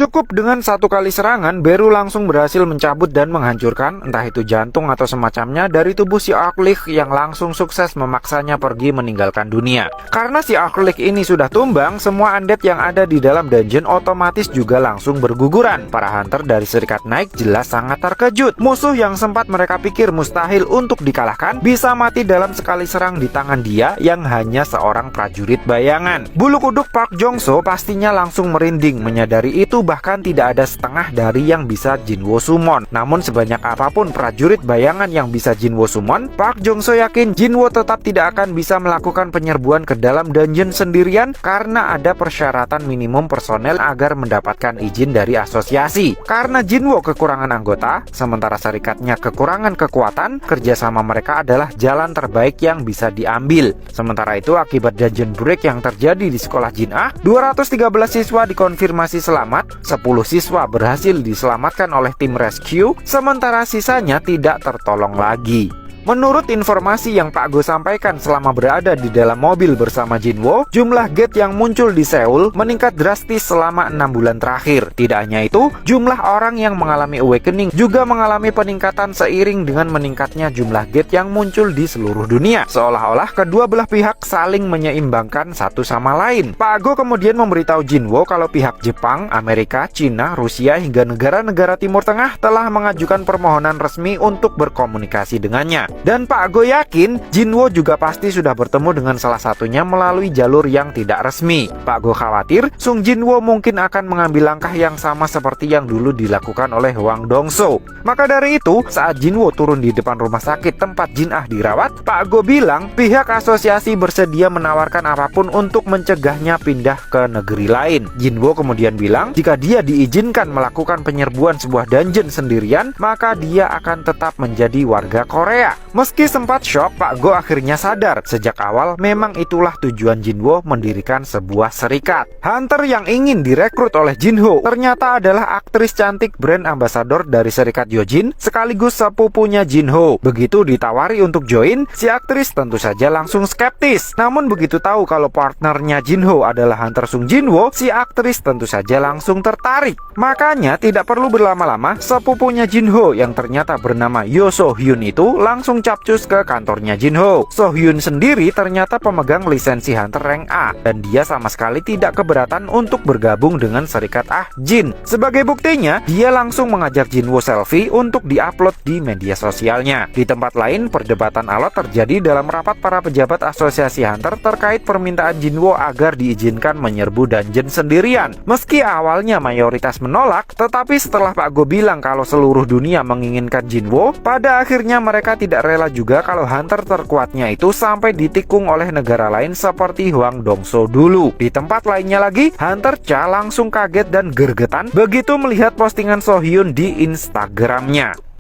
Cukup dengan satu kali serangan, Beru langsung berhasil mencabut dan menghancurkan entah itu jantung atau semacamnya dari tubuh si Arklik yang langsung sukses memaksanya pergi meninggalkan dunia. Karena si Arklik ini sudah tumbang, semua undead yang ada di dalam dungeon otomatis juga langsung berguguran. Para hunter dari Serikat Naik jelas sangat terkejut. Musuh yang sempat mereka pikir mustahil untuk dikalahkan bisa mati dalam sekali serang di tangan dia yang hanya seorang prajurit bayangan. Bulu kuduk Park Jong-soo pastinya langsung merinding. Menyadari itu, bahkan tidak ada setengah dari yang bisa Jinwo summon. Namun sebanyak apapun prajurit bayangan yang bisa Jinwo summon, Park Jong-soo yakin Jinwo tetap tidak akan bisa melakukan penyerbuan ke dalam dungeon sendirian karena ada persyaratan minimum personel agar mendapatkan izin dari asosiasi. Karena Jinwo kekurangan anggota, sementara serikatnya kekurangan kekuatan, kerjasama mereka adalah jalan terbaik yang bisa diambil. Sementara itu, akibat dungeon break yang terjadi di sekolah Jin Ah, 213 siswa dikonfirmasi selamat, 10 siswa berhasil diselamatkan oleh tim rescue, sementara sisanya tidak tertolong lagi. Menurut informasi yang Pak Go sampaikan selama berada di dalam mobil bersama Jinwo, jumlah gate yang muncul di Seoul meningkat drastis selama 6 bulan terakhir. Tidak hanya itu, jumlah orang yang mengalami awakening juga mengalami peningkatan seiring dengan meningkatnya jumlah gate yang muncul di seluruh dunia. Seolah-olah kedua belah pihak saling menyeimbangkan satu sama lain. Pak Go kemudian memberitahu Jinwo kalau pihak Jepang, Amerika, Cina, Rusia hingga negara-negara Timur Tengah telah mengajukan permohonan resmi untuk berkomunikasi dengannya. Dan Pak Go yakin Jinwo juga pasti sudah bertemu dengan salah satunya melalui jalur yang tidak resmi. Pak Go khawatir Sung Jinwo mungkin akan mengambil langkah yang sama seperti yang dulu dilakukan oleh Hwang Dong-soo. Maka dari itu, saat Jinwo turun di depan rumah sakit tempat Jin Ah dirawat, Pak Go bilang pihak asosiasi bersedia menawarkan apapun untuk mencegahnya pindah ke negeri lain. Jinwo kemudian bilang jika dia diizinkan melakukan penyerbuan sebuah dungeon sendirian, maka dia akan tetap menjadi warga Korea. Meski sempat shock, Pak Go akhirnya sadar sejak awal memang itulah tujuan Jinwo mendirikan sebuah serikat. Hunter yang ingin direkrut oleh Jinho ternyata adalah aktris cantik brand ambassador dari serikat Yojin sekaligus sepupunya Jinho. Begitu ditawari untuk join, si aktris tentu saja langsung skeptis. Namun begitu tahu kalau partnernya Jinho adalah Hunter Sung Jinwo, si aktris tentu saja langsung tertarik. Makanya tidak perlu berlama-lama, sepupunya Jinho yang ternyata bernama Yo So Hyun itu langsung capcus ke kantornya Jinho. So Hyun sendiri ternyata pemegang lisensi Hunter rank A dan dia sama sekali tidak keberatan untuk bergabung dengan serikat Ah Jin. Sebagai buktinya, dia langsung mengajak Jinwo selfie untuk diupload di media sosialnya. Di tempat lain, perdebatan alot terjadi dalam rapat para pejabat asosiasi Hunter terkait permintaan Jinwo agar diizinkan menyerbu dungeon sendirian. Meski awalnya mayoritas menolak, tetapi setelah Pak Go bilang kalau seluruh dunia menginginkan Jinwo, pada akhirnya mereka tidak rela juga kalau Hunter terkuatnya itu sampai ditikung oleh negara lain seperti Hwang Dong-soo dulu. Di tempat lainnya lagi, Hunter Cha langsung kaget dan gergetan begitu melihat postingan So Hyun di Instagramnya.